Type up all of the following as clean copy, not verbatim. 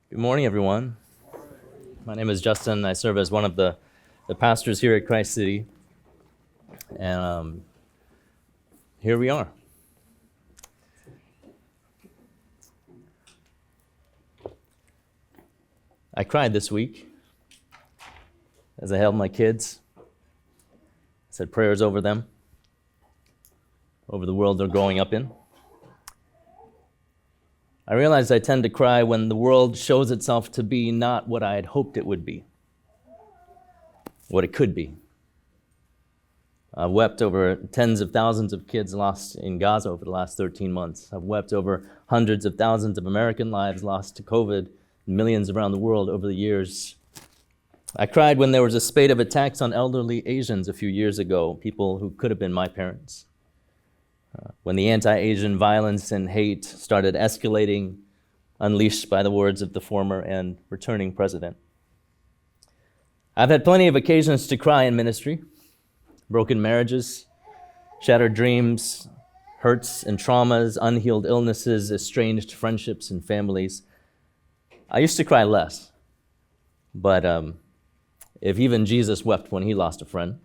Good morning, everyone. My name is Justin. I serve as one of the pastors here at Christ City. And here we are. I cried this week as I held my kids. I said prayers over them, over the world they're growing up in. I realized I tend to cry when the world shows itself to be not what I had hoped it would be, what it could be. I've wept over tens of thousands of kids lost in Gaza over the last 13 months. I've wept over hundreds of thousands of American lives lost to COVID, millions around the world over the years. I cried when there was a spate of attacks on elderly Asians a few years ago, people who could have been my parents. When the anti-Asian violence and hate started escalating, unleashed by the words of the former and returning president. I've had plenty of occasions to cry in ministry. Broken marriages, shattered dreams, hurts and traumas, unhealed illnesses, estranged friendships and families. I used to cry less, but if even Jesus wept when he lost a friend,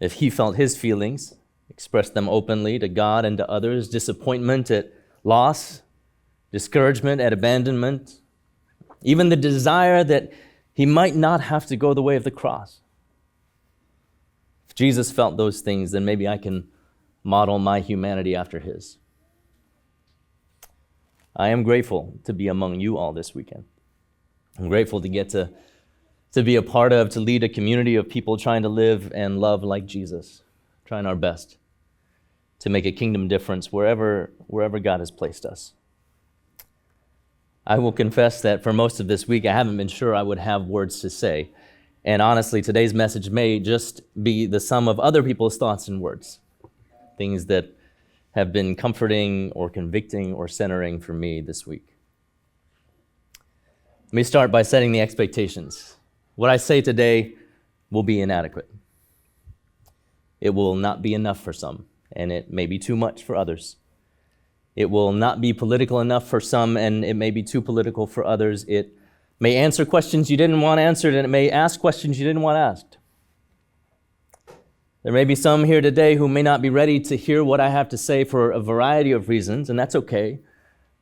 if he felt his feelings, expressed them openly to God and to others, disappointment at loss, discouragement at abandonment, even the desire that he might not have to go the way of the cross. If Jesus felt those things, then maybe I can model my humanity after his. I am grateful to be among you all this weekend. I'm grateful to get to be a part of, to lead a community of people trying to live and love like Jesus, trying our best to make a kingdom difference wherever God has placed us. I will confess that for most of this week, I haven't been sure I would have words to say. And honestly, today's message may just be the sum of other people's thoughts and words, things that have been comforting or convicting or centering for me this week. Let me start by setting the expectations. What I say today will be inadequate. It will not be enough for some, and it may be too much for others. It will not be political enough for some, and it may be too political for others. It may answer questions you didn't want answered, and it may ask questions you didn't want asked. There may be some here today who may not be ready to hear what I have to say for a variety of reasons, and that's okay.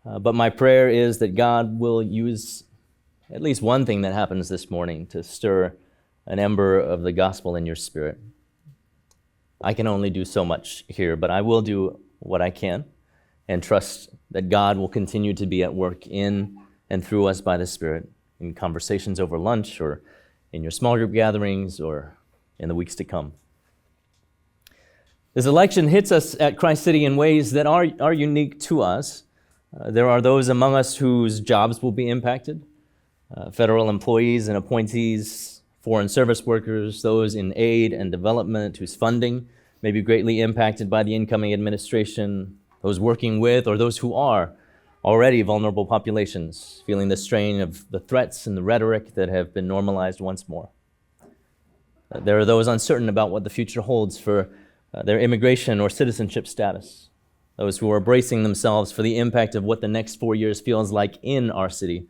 But my prayer is that God will use at least one thing that happens this morning to stir an ember of the gospel in your spirit. I can only do so much here, but I will do what I can and trust that God will continue to be at work in and through us by the Spirit in conversations over lunch or in your small group gatherings or in the weeks to come. This election hits us at Christ City in ways that are unique to us. There are those among us whose jobs will be impacted, federal employees and appointees, foreign service workers, those in aid and development whose funding may be greatly impacted by the incoming administration, those working with or those who are already vulnerable populations, feeling the strain of the threats and the rhetoric that have been normalized once more. There are those uncertain about what the future holds for their immigration or citizenship status, those who are bracing themselves for the impact of what the next 4 years feels like in our city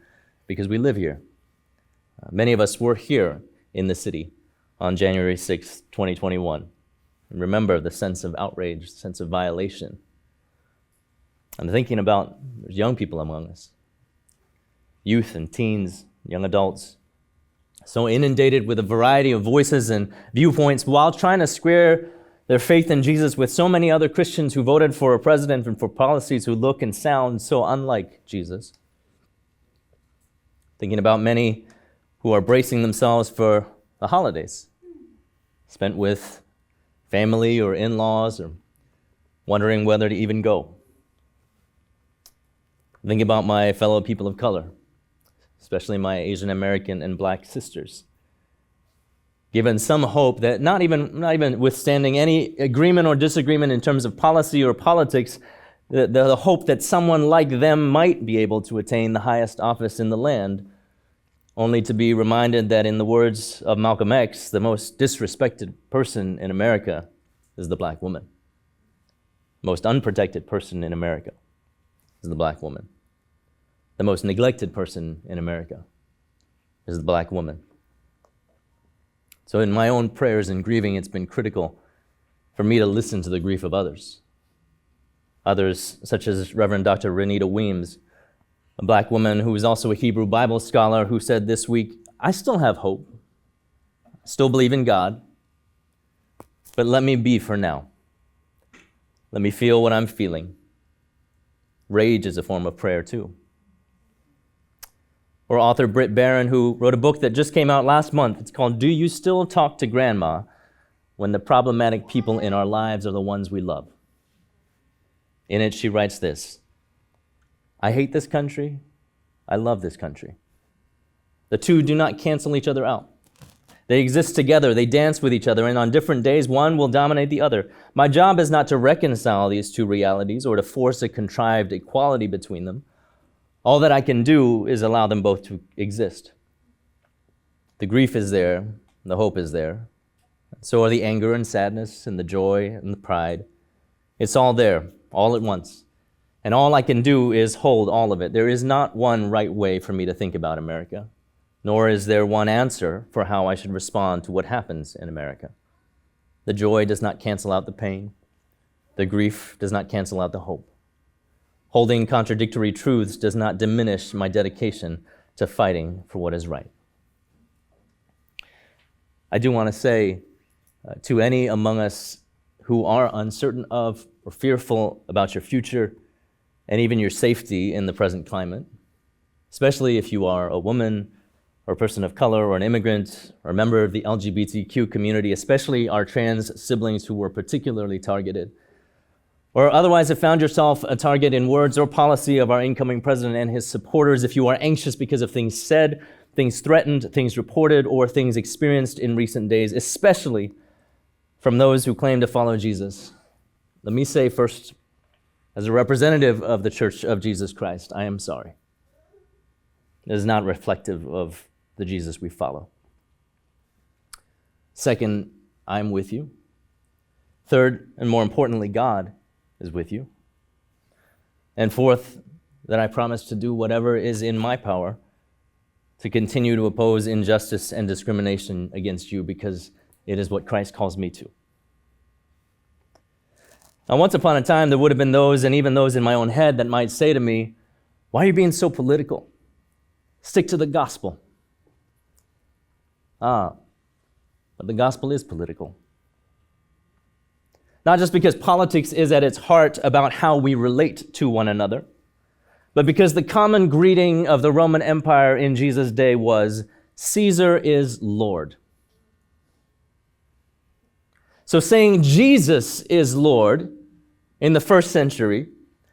because we live here. Many of us were here in the city on January 6, 2021. And remember the sense of outrage, the sense of violation. I'm thinking about there's young people among us, youth and teens, young adults, so inundated with a variety of voices and viewpoints while trying to square their faith in Jesus with so many other Christians who voted for a president and for policies who look and sound so unlike Jesus. Thinking about many who are bracing themselves for the holidays, spent with family or in-laws, or wondering whether to even go. Thinking about my fellow people of color, especially my Asian American and Black sisters. Given some hope that not even withstanding any agreement or disagreement in terms of policy or politics, the hope that someone like them might be able to attain the highest office in the land, only to be reminded that in the words of Malcolm X, the most disrespected person in America is the Black woman. Most unprotected person in America is the Black woman. the most neglected person in America is the black woman. So in my own prayers and grieving, it's been critical for me to listen to the grief of others. Others, such as Reverend Dr. Renita Weems, a black woman who is also a Hebrew Bible scholar, who said this week, "I still have hope, still believe in God, but let me be for now. Let me feel what I'm feeling." Rage is a form of prayer too. Or author Britt Barron, who wrote a book that just came out last month. It's called "Do You Still Talk to Grandma When the Problematic People in Our Lives Are the Ones We Love?" In it, she writes this: "I hate this country. I love this country. The two do not cancel each other out. They exist together, they dance with each other, and on different days, one will dominate the other. My job is not to reconcile these two realities or to force a contrived equality between them. All that I can do is allow them both to exist. The grief is there, the hope is there. So are the anger and sadness and the joy and the pride. It's all there, all at once. And all I can do is hold all of it. There is not one right way for me to think about America, nor is there one answer for how I should respond to what happens in America. The joy does not cancel out the pain. The grief does not cancel out the hope. Holding contradictory truths does not diminish my dedication to fighting for what is right." I do want to say to any among us who are uncertain of or fearful about your future and even your safety in the present climate, especially if you are a woman or a person of color or an immigrant or a member of the LGBTQ community, especially our trans siblings who were particularly targeted, or otherwise have found yourself a target in words or policy of our incoming president and his supporters, if you are anxious because of things said, things threatened, things reported, or things experienced in recent days, especially from those who claim to follow Jesus, let me say first, as a representative of the Church of Jesus Christ, I am sorry. It is not reflective of the Jesus we follow. Second, I'm with you. Third, and more importantly, God is with you. And fourth, that I promise to do whatever is in my power to continue to oppose injustice and discrimination against you, because it is what Christ calls me to. Now, once upon a time, there would have been those, and even those in my own head, that might say to me, "Why are you being so political? Stick to the gospel." But the gospel is political. Not just because politics is at its heart about how we relate to one another, but because the common greeting of the Roman Empire in Jesus' day was, "Caesar is Lord." So saying Jesus is Lord in the first century,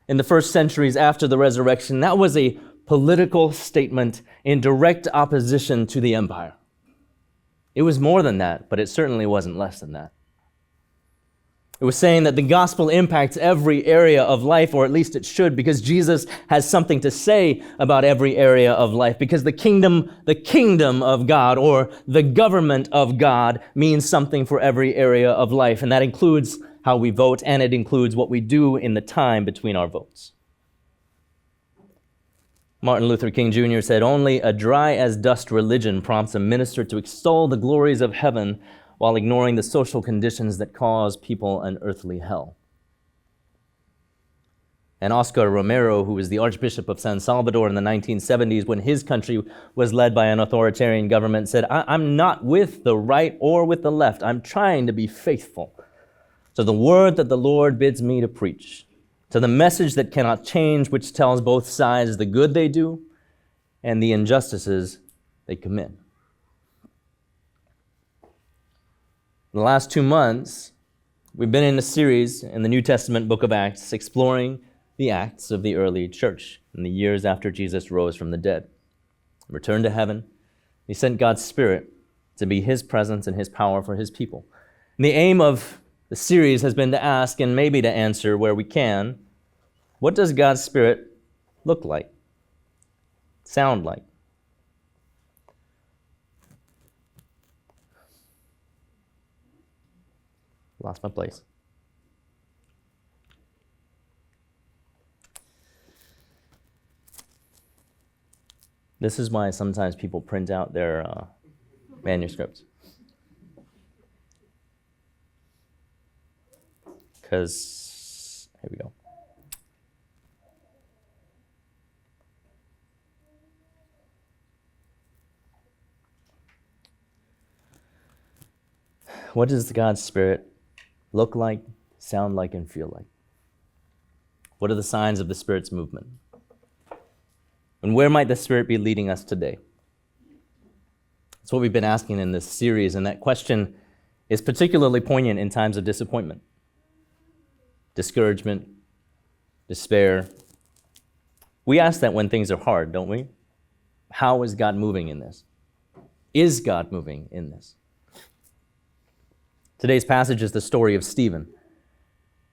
in the first centuries after the resurrection, that was a political statement in direct opposition to the empire. It was more than that, but it certainly wasn't less than that. It was saying that the gospel impacts every area of life, or at least it should, because Jesus has something to say about every area of life, because the kingdom of God, or the government of God, means something for every area of life, and that includes how we vote, and it includes what we do in the time between our votes. Martin Luther King Jr. said, "Only a dry-as-dust religion prompts a minister to extol the glories of heaven while ignoring the social conditions that cause people an earthly hell." And Oscar Romero, who was the Archbishop of San Salvador in the 1970s, when his country was led by an authoritarian government, said, I'm not with the right or with the left. I'm trying to be faithful to the word that the Lord bids me to preach, to the message that cannot change, which tells both sides the good they do and the injustices they commit." In the last 2 months, we've been in a series in the New Testament book of Acts exploring the acts of the early church in the years after Jesus rose from the dead, returned to heaven. He sent God's Spirit to be His presence and His power for His people. And the aim of the series has been to ask, and maybe to answer where we can, what does God's Spirit look like, sound like? Lost my place. This is why sometimes people print out their manuscripts. Because, here we go. What does God's Spirit look like, sound like, and feel like? What are the signs of the Spirit's movement? And where might the Spirit be leading us today? That's what we've been asking in this series, and that question is particularly poignant in times of disappointment, discouragement, despair. We ask that when things are hard, don't we? How is God moving in this? Is God moving in this? Today's passage is the story of Stephen.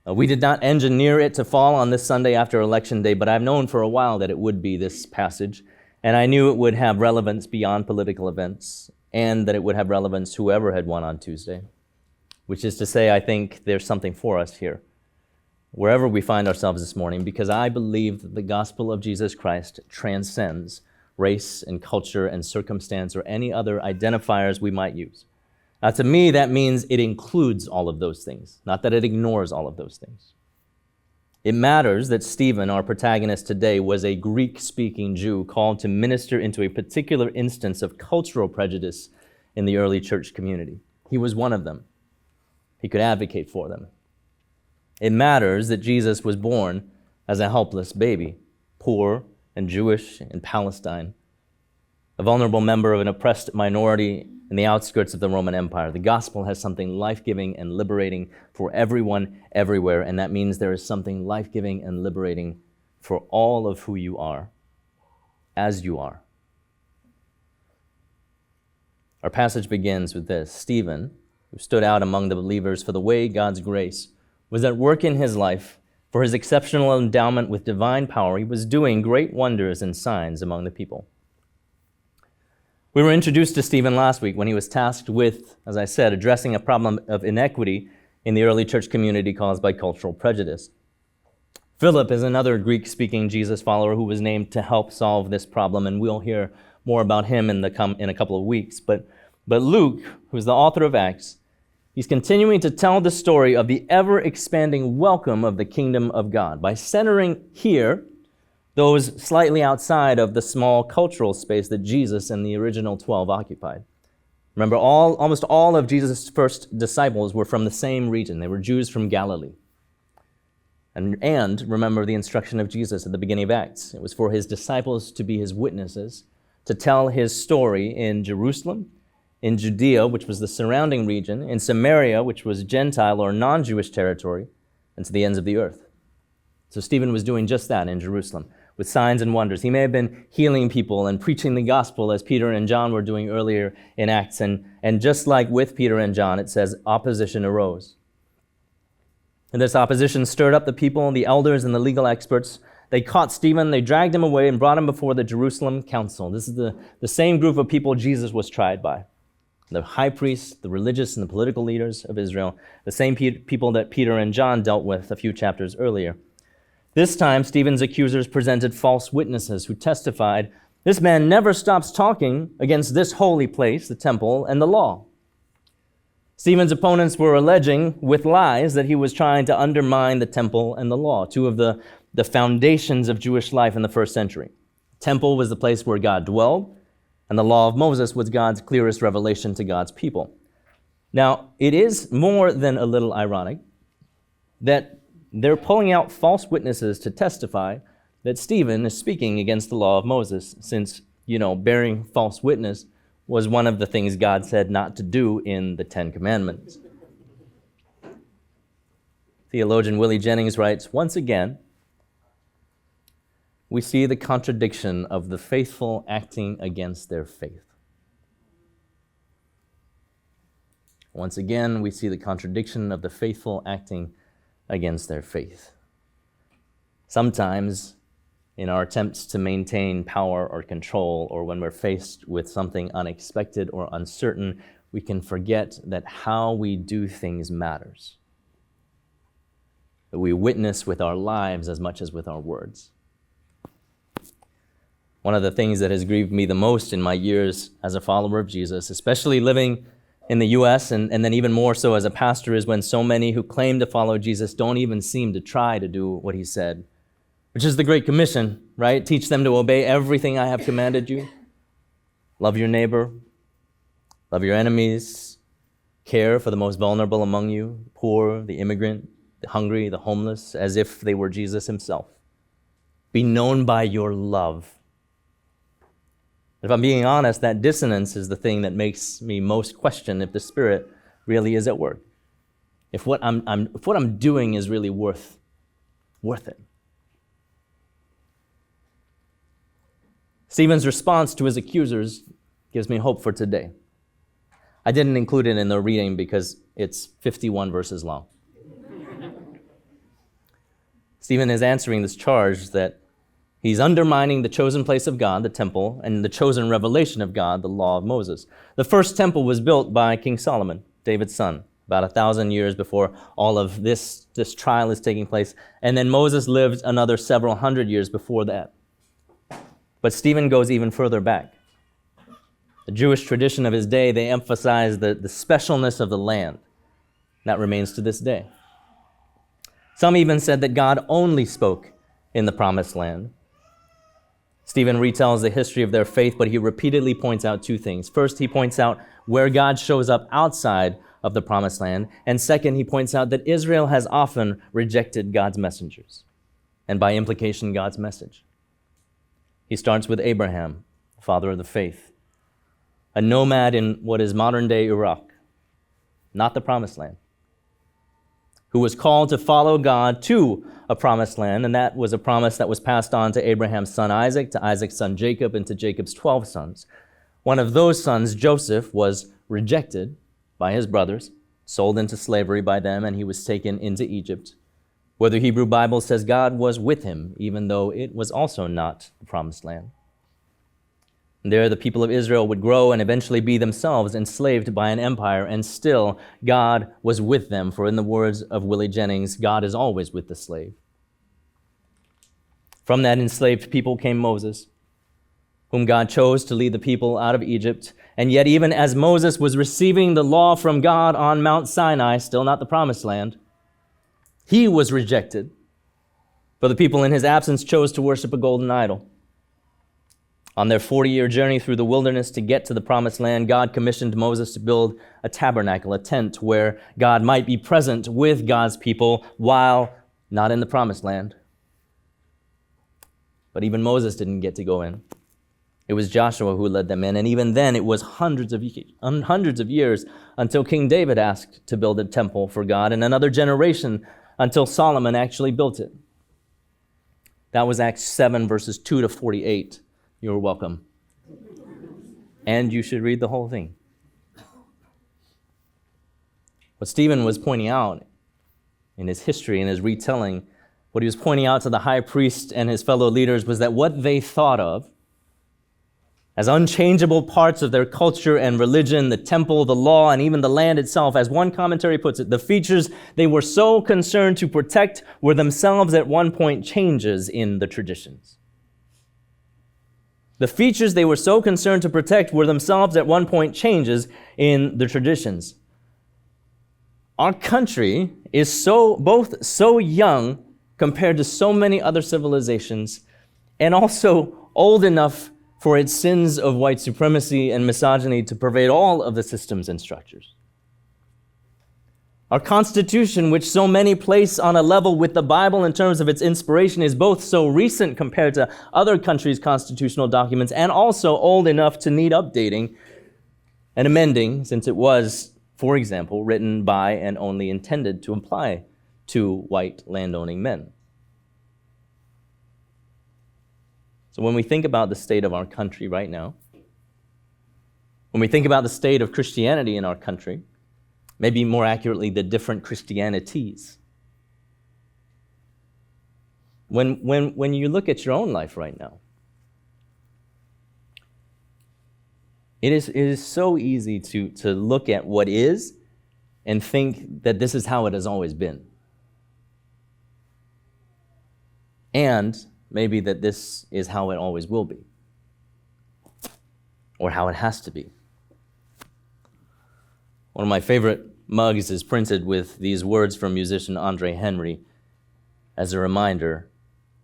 We did not engineer it to fall on this Sunday after Election Day, but I've known for a while that it would be this passage, and I knew it would have relevance beyond political events, and that it would have relevance whoever had won on Tuesday, which is to say, I think there's something for us here, wherever we find ourselves this morning, because I believe that the gospel of Jesus Christ transcends race and culture and circumstance or any other identifiers we might use. Now, to me, that means it includes all of those things, not that it ignores all of those things. It matters that Stephen, our protagonist today, was a Greek-speaking Jew called to minister into a particular instance of cultural prejudice in the early church community. He was one of them. He could advocate for them. It matters that Jesus was born as a helpless baby, poor and Jewish in Palestine, a vulnerable member of an oppressed minority in the outskirts of the Roman Empire. The gospel has something life-giving and liberating for everyone, everywhere, and that means there is something life-giving and liberating for all of who you are, as you are. Our passage begins with this: Stephen, who stood out among the believers for the way God's grace was at work in his life, for his exceptional endowment with divine power, he was doing great wonders and signs among the people. We were introduced to Stephen last week when he was tasked with, as I said, addressing a problem of inequity in the early church community caused by cultural prejudice. Philip is another Greek-speaking Jesus follower who was named to help solve this problem, and we'll hear more about him in a couple of weeks. But Luke, who's the author of Acts, he's continuing to tell the story of the ever-expanding welcome of the kingdom of God by centering here those slightly outside of the small cultural space that Jesus and the original 12 occupied. Remember, almost all of Jesus' first disciples were from the same region. They were Jews from Galilee. And remember the instruction of Jesus at the beginning of Acts. It was for his disciples to be his witnesses, to tell his story in Jerusalem, in Judea, which was the surrounding region, in Samaria, which was Gentile or non-Jewish territory, and to the ends of the earth. So Stephen was doing just that in Jerusalem, with signs and wonders. He may have been healing people and preaching the gospel as Peter and John were doing earlier in Acts. And just like with Peter and John, it says opposition arose. And this opposition stirred up the people, the elders, and the legal experts. They caught Stephen, they dragged him away and brought him before the Jerusalem council. This is the same group of people Jesus was tried by. The high priests, the religious, and the political leaders of Israel, the same people that Peter and John dealt with a few chapters earlier. This time, Stephen's accusers presented false witnesses who testified, "This man never stops talking against this holy place, the temple, and the law." Stephen's opponents were alleging with lies that he was trying to undermine the temple and the law, two of the foundations of Jewish life in the first century. The temple was the place where God dwelled, and the law of Moses was God's clearest revelation to God's people. Now, it is more than a little ironic that they're pulling out false witnesses to testify that Stephen is speaking against the law of Moses, since, bearing false witness was one of the things God said not to do in the Ten Commandments. Theologian Willie Jennings writes, "Once again, we see the contradiction of the faithful acting against their faith." Once again, we see the contradiction of the faithful acting against their faith. Sometimes, in our attempts to maintain power or control, or when we're faced with something unexpected or uncertain, we can forget that how we do things matters. That we witness with our lives as much as with our words. One of the things that has grieved me the most in my years as a follower of Jesus, especially living in the U.S. and then even more so as a pastor, is when so many who claim to follow Jesus don't even seem to try to do what he said, which is the Great Commission, right? Teach them to obey everything I have commanded you. Love your neighbor. Love your enemies. Care for the most vulnerable among you, the poor, the immigrant, the hungry, the homeless, as if they were Jesus himself. Be known by your love. If I'm being honest, that dissonance is the thing that makes me most question if the Spirit really is at work. If what I'm doing is really worth it. Stephen's response to his accusers gives me hope for today. I didn't include it in the reading because it's 51 verses long. Stephen is answering this charge that he's undermining the chosen place of God, the temple, and the chosen revelation of God, the law of Moses. The first temple was built by King Solomon, David's son, about 1,000 years before all of this trial is taking place. And then Moses lived another several hundred years before that. But Stephen goes even further back. The Jewish tradition of his day, they emphasize the specialness of the land. That remains to this day. Some even said that God only spoke in the promised land. Stephen retells the history of their faith, but he repeatedly points out two things. First, he points out where God shows up outside of the promised land. And second, he points out that Israel has often rejected God's messengers, and by implication, God's message. He starts with Abraham, the father of the faith, a nomad in what is modern-day Iraq, not the promised land, who was called to follow God to a promised land, and that was a promise that was passed on to Abraham's son Isaac, to Isaac's son Jacob, and to Jacob's 12 sons. One of those sons, Joseph, was rejected by his brothers, sold into slavery by them, and he was taken into Egypt, where the Hebrew Bible says God was with him, even though it was also not the promised land. And there the people of Israel would grow and eventually be themselves enslaved by an empire, and still God was with them, for in the words of Willie Jennings, God is always with the slave. From that enslaved people came Moses, whom God chose to lead the people out of Egypt. And yet even as Moses was receiving the law from God on Mount Sinai, still not the promised land, he was rejected, for the people in his absence chose to worship a golden idol. On their 40-year journey through the wilderness to get to the promised land, God commissioned Moses to build a tabernacle, a tent where God might be present with God's people while not in the promised land. But even Moses didn't get to go in. It was Joshua who led them in, and even then it was hundreds of years until King David asked to build a temple for God, and another generation until Solomon actually built it. That was Acts 7, verses 2 to 48. You're welcome. And you should read the whole thing. What Stephen was pointing out in his history, in his retelling, what he was pointing out to the high priest and his fellow leaders was that what they thought of as unchangeable parts of their culture and religion, the temple, the law, and even the land itself, as one commentary puts it, the features they were so concerned to protect were themselves at one point changes in the traditions. The features they were so concerned to protect were themselves at one point changes in the traditions. Our country is both so young compared to so many other civilizations, and also old enough for its sins of white supremacy and misogyny to pervade all of the systems and structures. Our Constitution, which so many place on a level with the Bible in terms of its inspiration, is both so recent compared to other countries' constitutional documents and also old enough to need updating and amending, since it was, for example, written by and only intended to apply to white landowning men. So when we think about the state of our country right now, when we think about the state of Christianity in our country, maybe more accurately, the different Christianities, when you look at your own life right now, it is so easy to look at what is and think that this is how it has always been. And maybe that this is how it always will be. or how it has to be. One of my favorite mugs is printed with these words from musician Andre Henry as a reminder,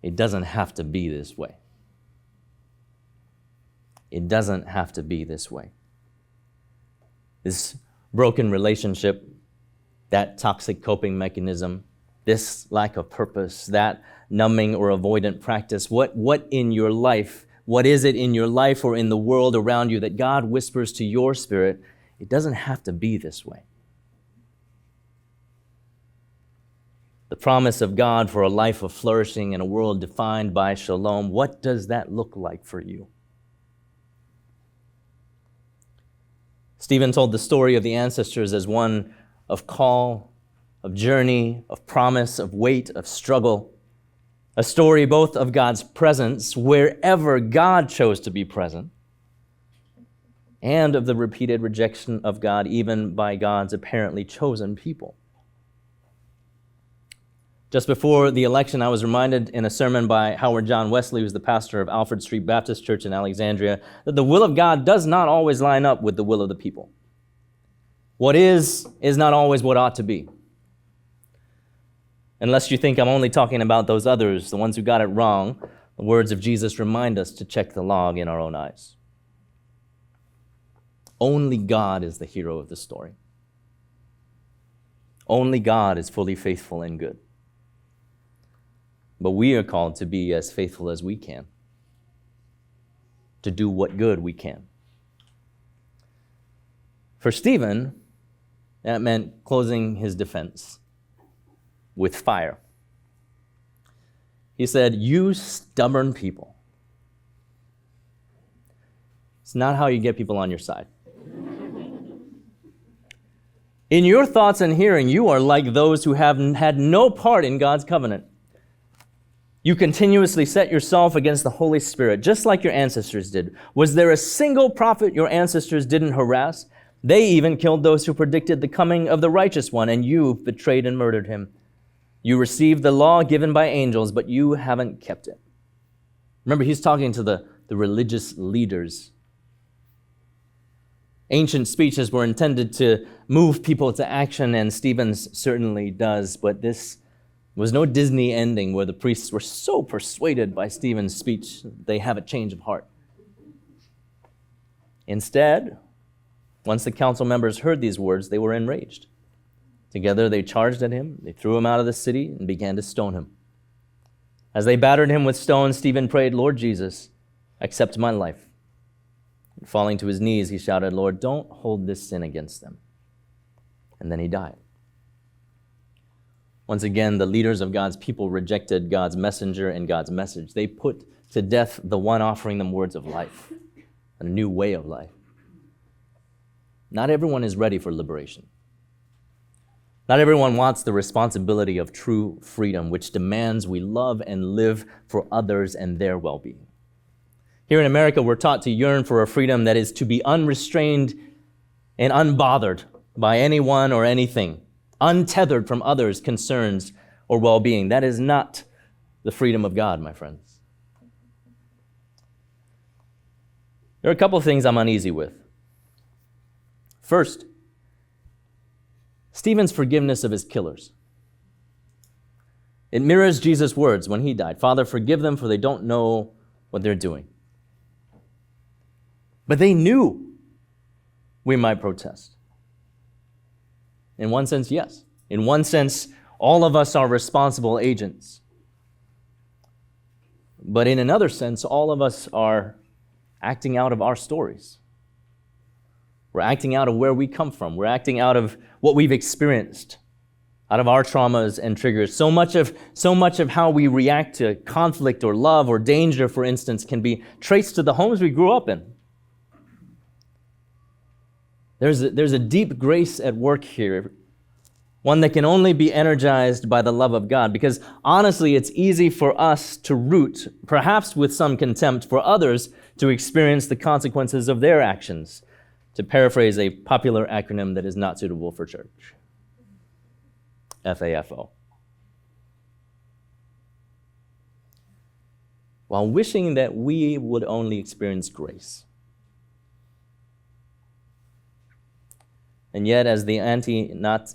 it doesn't have to be this way. It doesn't have to be this way. This broken relationship, that toxic coping mechanism, this lack of purpose, that numbing or avoidant practice, what in your life, what is it in your life or in the world around you that God whispers to your spirit, it doesn't have to be this way. The promise of God for a life of flourishing in a world defined by shalom, what does that look like for you? Stephen told the story of the ancestors as one of call, of journey, of promise, of wait, of struggle. A story both of God's presence wherever God chose to be present, and of the repeated rejection of God even by God's apparently chosen people. Just before the election, I was reminded in a sermon by Howard John Wesley, who's the pastor of Alfred Street Baptist Church in Alexandria, that the will of God does not always line up with the will of the people. What is not always what ought to be. Unless you think I'm only talking about those others, the ones who got it wrong, the words of Jesus remind us to check the log in our own eyes. Only God is the hero of the story. Only God is fully faithful and good. But we are called to be as faithful as we can, to do what good we can. For Stephen, that meant closing his defense with fire. He said, "You stubborn people." It's not how you get people on your side. In your thoughts and hearing, you are like those who have had no part in God's covenant. You continuously set yourself against the Holy Spirit, just like your ancestors did. Was there a single prophet your ancestors didn't harass? They even killed those who predicted the coming of the righteous one, and you betrayed and murdered him. You received the law given by angels, but you haven't kept it. Remember, he's talking to the religious leaders. Ancient speeches were intended to move people to action, and Stephen's certainly does, but this was no Disney ending where the priests were so persuaded by Stephen's speech they have a change of heart. Instead, once the council members heard these words, they were enraged. Together they charged at him, they threw him out of the city, and began to stone him. As they battered him with stones, Stephen prayed, "Lord Jesus, accept my life." And falling to his knees, he shouted, "Lord, don't hold this sin against them." And then he died. Once again, the leaders of God's people rejected God's messenger and God's message. They put to death the one offering them words of life, a new way of life. Not everyone is ready for liberation. Not everyone wants the responsibility of true freedom, which demands we love and live for others and their well-being. Here in America, we're taught to yearn for a freedom that is to be unrestrained and unbothered by anyone or anything, untethered from others' concerns or well-being. That is not the freedom of God, my friends. There are a couple of things I'm uneasy with. First, Stephen's forgiveness of his killers. It mirrors Jesus' words when he died, "Father, forgive them, for they don't know what they're doing." But they knew we might protest. In one sense, yes. In one sense, all of us are responsible agents. But in another sense, all of us are acting out of our stories. We're acting out of where we come from. We're acting out of what we've experienced, out of our traumas and triggers. So much of how we react to conflict or love or danger, for instance, can be traced to the homes we grew up in. There's a deep grace at work here, one that can only be energized by the love of God, because honestly, it's easy for us to root, perhaps with some contempt, for others to experience the consequences of their actions, to paraphrase a popular acronym that is not suitable for church. FAFO. While wishing that we would only experience grace, And yet, as the anti-Nazi,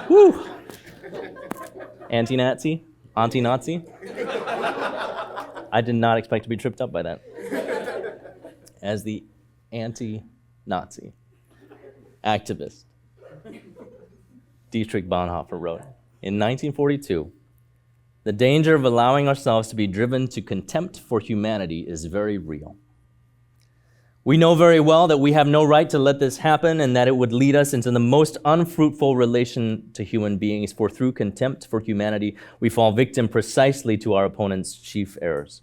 whew, anti-Nazi, I did not expect to be tripped up by that. As the anti-Nazi activist, Dietrich Bonhoeffer wrote, in 1942, the danger of allowing ourselves to be driven to contempt for humanity is very real. We know very well that we have no right to let this happen and that it would lead us into the most unfruitful relation to human beings, for through contempt for humanity, we fall victim precisely to our opponent's chief errors.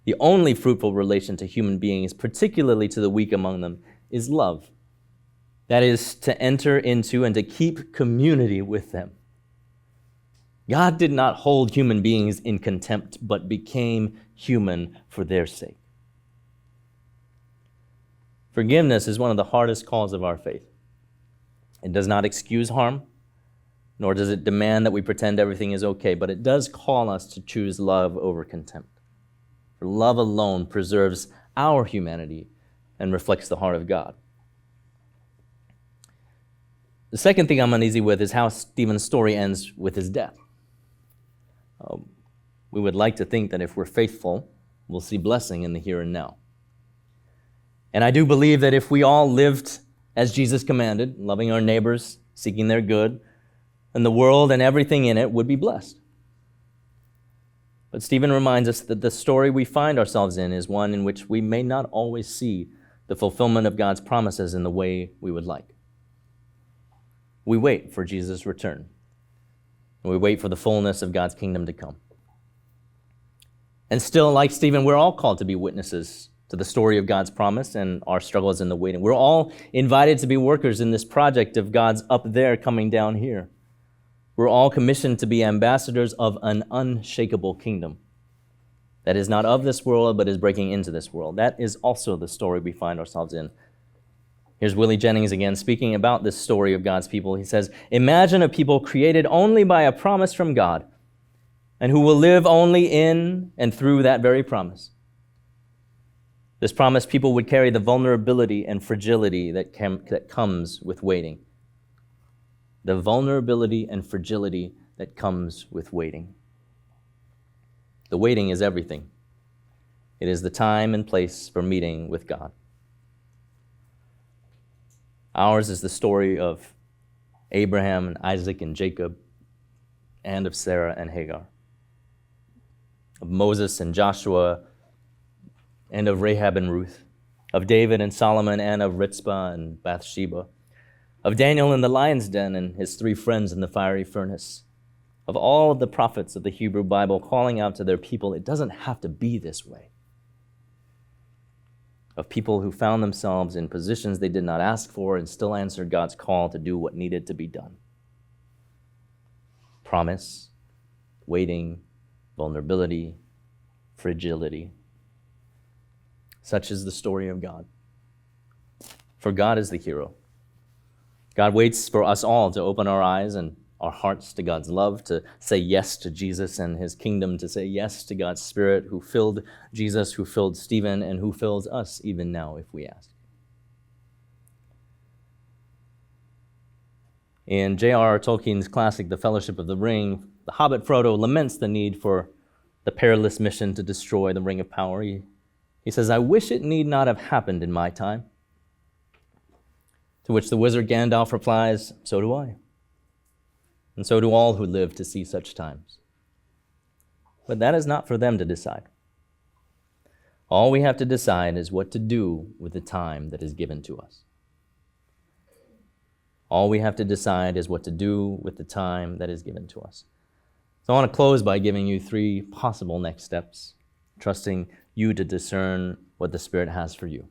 The only fruitful relation to human beings, particularly to the weak among them, is love. That is, to enter into and to keep community with them. God did not hold human beings in contempt, but became human for their sake. Forgiveness is one of the hardest calls of our faith. It does not excuse harm, nor does it demand that we pretend everything is okay, but it does call us to choose love over contempt. For love alone preserves our humanity and reflects the heart of God. The second thing I'm uneasy with is how Stephen's story ends with his death. We would like to think that if we're faithful, we'll see blessing in the here and now. And I do believe that if we all lived as Jesus commanded, loving our neighbors, seeking their good, then the world and everything in it would be blessed. But Stephen reminds us that the story we find ourselves in is one in which we may not always see the fulfillment of God's promises in the way we would like. We wait for Jesus' return, and we wait for the fullness of God's kingdom to come. And still, like Stephen, we're all called to be witnesses to the story of God's promise and our struggles in the waiting. We're all invited to be workers in this project of God's up there coming down here. We're all commissioned to be ambassadors of an unshakable kingdom that is not of this world, but is breaking into this world. That is also the story we find ourselves in. Here's Willie Jennings again speaking about this story of God's people. He says, imagine a people created only by a promise from God and who will live only in and through that very promise. This promised people would carry the vulnerability and fragility that comes with waiting. The vulnerability and fragility that comes with waiting. The waiting is everything. It is the time and place for meeting with God. Ours is the story of Abraham and Isaac and Jacob, and of Sarah and Hagar, of Moses and Joshua, and of Rahab and Ruth, of David and Solomon, and of Rizpah and Bathsheba, of Daniel in the lion's den and his 3 friends in the fiery furnace, of all of the prophets of the Hebrew Bible calling out to their people, it doesn't have to be this way, of people who found themselves in positions they did not ask for and still answered God's call to do what needed to be done. Promise, waiting, vulnerability, fragility. Such is the story of God. For God is the hero. God waits for us all to open our eyes and our hearts to God's love, to say yes to Jesus and his kingdom, to say yes to God's Spirit who filled Jesus, who filled Stephen, and who fills us even now if we ask. In J.R.R. Tolkien's classic, The Fellowship of the Ring, the hobbit Frodo laments the need for the perilous mission to destroy the Ring of Power. He says, I wish it need not have happened in my time. To which the wizard Gandalf replies, so do I. And so do all who live to see such times. But that is not for them to decide. All we have to decide is what to do with the time that is given to us. All we have to decide is what to do with the time that is given to us. So I want to close by giving you 3 possible next steps, trusting you to discern what the Spirit has for you.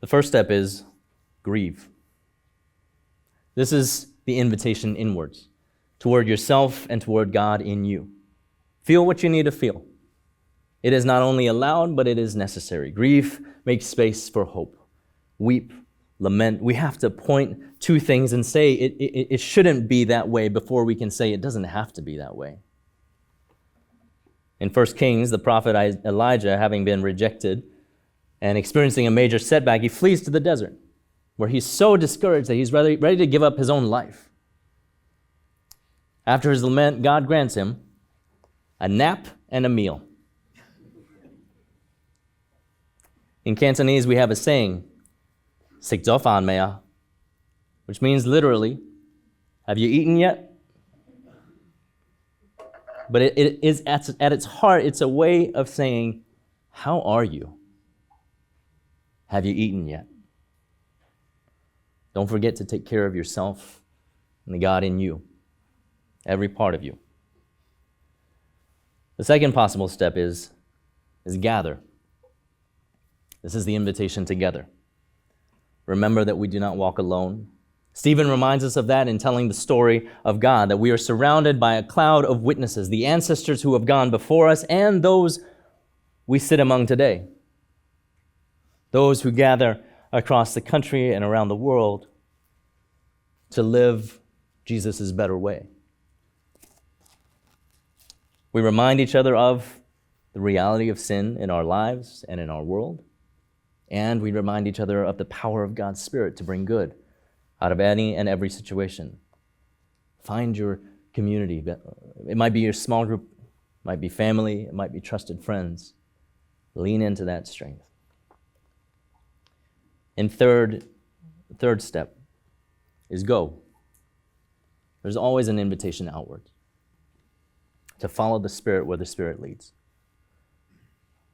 The first step is grieve. This is the invitation inwards, toward yourself and toward God in you. Feel what you need to feel. It is not only allowed, but it is necessary. Grief makes space for hope. Weep, lament. We have to point to things and say it shouldn't be that way before we can say it doesn't have to be that way. In 1 Kings, the prophet Elijah, having been rejected and experiencing a major setback, he flees to the desert, where he's so discouraged that he's ready to give up his own life. After his lament, God grants him a nap and a meal. In Cantonese, we have a saying, "Sik zo fan mea," which means literally, "Have you eaten yet?" But it is at its heart, it's a way of saying, "How are you? Have you eaten yet?" Don't forget to take care of yourself and the God in you, every part of you. The second possible step is gather. This is the invitation together. Remember that we do not walk alone. Stephen reminds us of that in telling the story of God, that we are surrounded by a cloud of witnesses, the ancestors who have gone before us and those we sit among today. Those who gather across the country and around the world to live Jesus' better way. We remind each other of the reality of sin in our lives and in our world, and we remind each other of the power of God's Spirit to bring good out of any and every situation. Find your community. It might be your small group, it might be family, it might be trusted friends. Lean into that strength. And third step is go. There's always an invitation outward to follow the Spirit where the Spirit leads.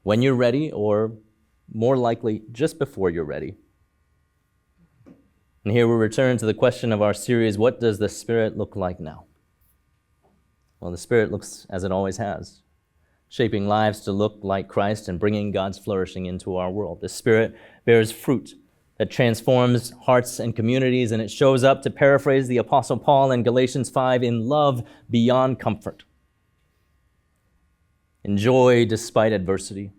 When you're ready, or more likely just before you're ready. And here we return to the question of our series, what does the Spirit look like now? Well, the Spirit looks as it always has, shaping lives to look like Christ and bringing God's flourishing into our world. The Spirit bears fruit that transforms hearts and communities, and it shows up, to paraphrase the Apostle Paul in Galatians 5, in love beyond comfort, in joy despite adversity,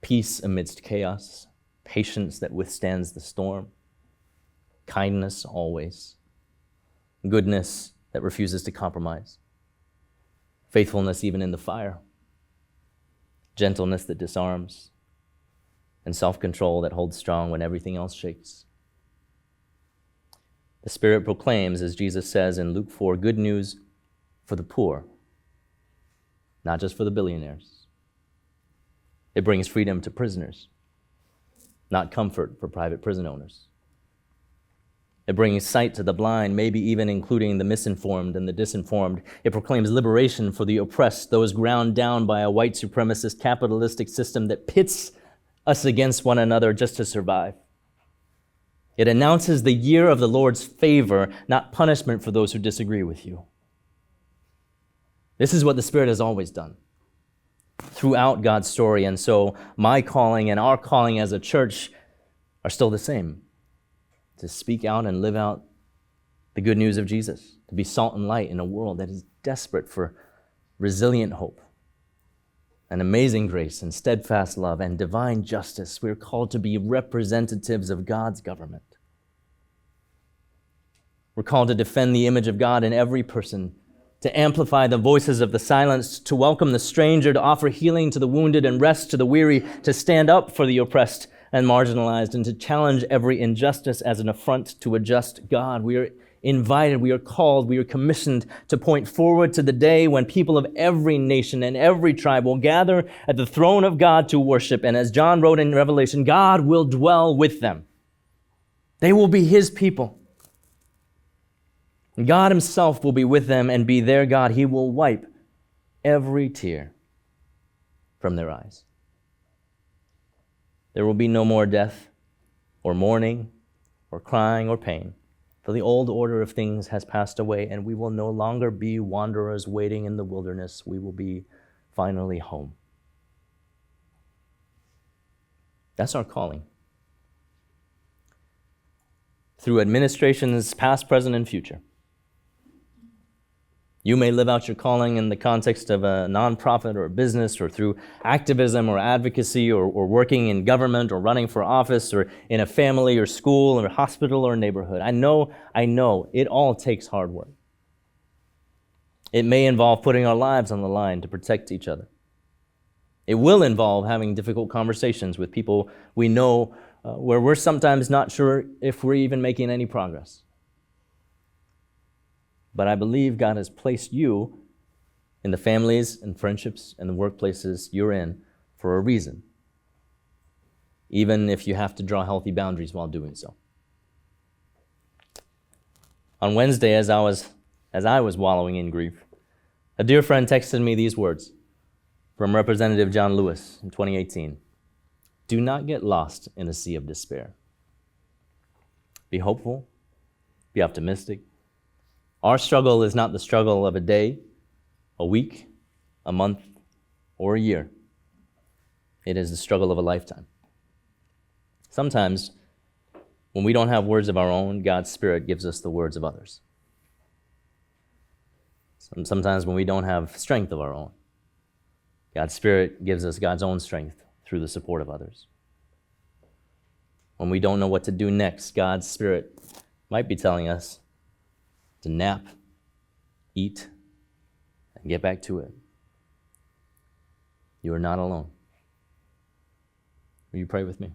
peace amidst chaos, patience that withstands the storm, kindness always, goodness that refuses to compromise, faithfulness even in the fire, gentleness that disarms, and self-control that holds strong when everything else shakes. The Spirit proclaims, as Jesus says in Luke 4, good news for the poor, not just for the billionaires. It brings freedom to prisoners, not comfort for private prison owners. It brings sight to the blind, maybe even including the misinformed and the disinformed. It proclaims liberation for the oppressed, those ground down by a white supremacist capitalistic system that pits us against one another just to survive. It announces the year of the Lord's favor, not punishment for those who disagree with you. This is what the Spirit has always done throughout God's story, and so my calling and our calling as a church are still the same: to speak out and live out the good news of Jesus, to be salt and light in a world that is desperate for resilient hope and amazing grace and steadfast love and divine justice. We're called to be representatives of God's government. We're called to defend the image of God in every person, to amplify the voices of the silenced, to welcome the stranger, to offer healing to the wounded and rest to the weary, to stand up for the oppressed and marginalized, and to challenge every injustice as an affront to a just God. We are invited, we are called, we are commissioned to point forward to the day when people of every nation and every tribe will gather at the throne of God to worship. And as John wrote in Revelation, God will dwell with them. They will be His people. God Himself will be with them and be their God. He will wipe every tear from their eyes. There will be no more death or mourning or crying or pain, for the old order of things has passed away, and we will no longer be wanderers waiting in the wilderness. We will be finally home. That's our calling. Through administrations past, present, and future. You may live out your calling in the context of a nonprofit or a business, or through activism or advocacy, or working in government or running for office, or in a family or school or hospital or neighborhood. I know, it all takes hard work. It may involve putting our lives on the line to protect each other. It will involve having difficult conversations with people we know where we're sometimes not sure if we're even making any progress. But I believe God has placed you in the families and friendships and the workplaces you're in for a reason, even if you have to draw healthy boundaries while doing so. On Wednesday, as I was wallowing in grief, a dear friend texted me these words from Representative John Lewis in 2018. Do not get lost in a sea of despair. Be hopeful, be optimistic. Our struggle is not the struggle of a day, a week, a month, or a year. It is the struggle of a lifetime. Sometimes, when we don't have words of our own, God's Spirit gives us the words of others. Sometimes when we don't have strength of our own, God's Spirit gives us God's own strength through the support of others. When we don't know what to do next, God's Spirit might be telling us to nap, eat, and get back to it. You are not alone. Will you pray with me?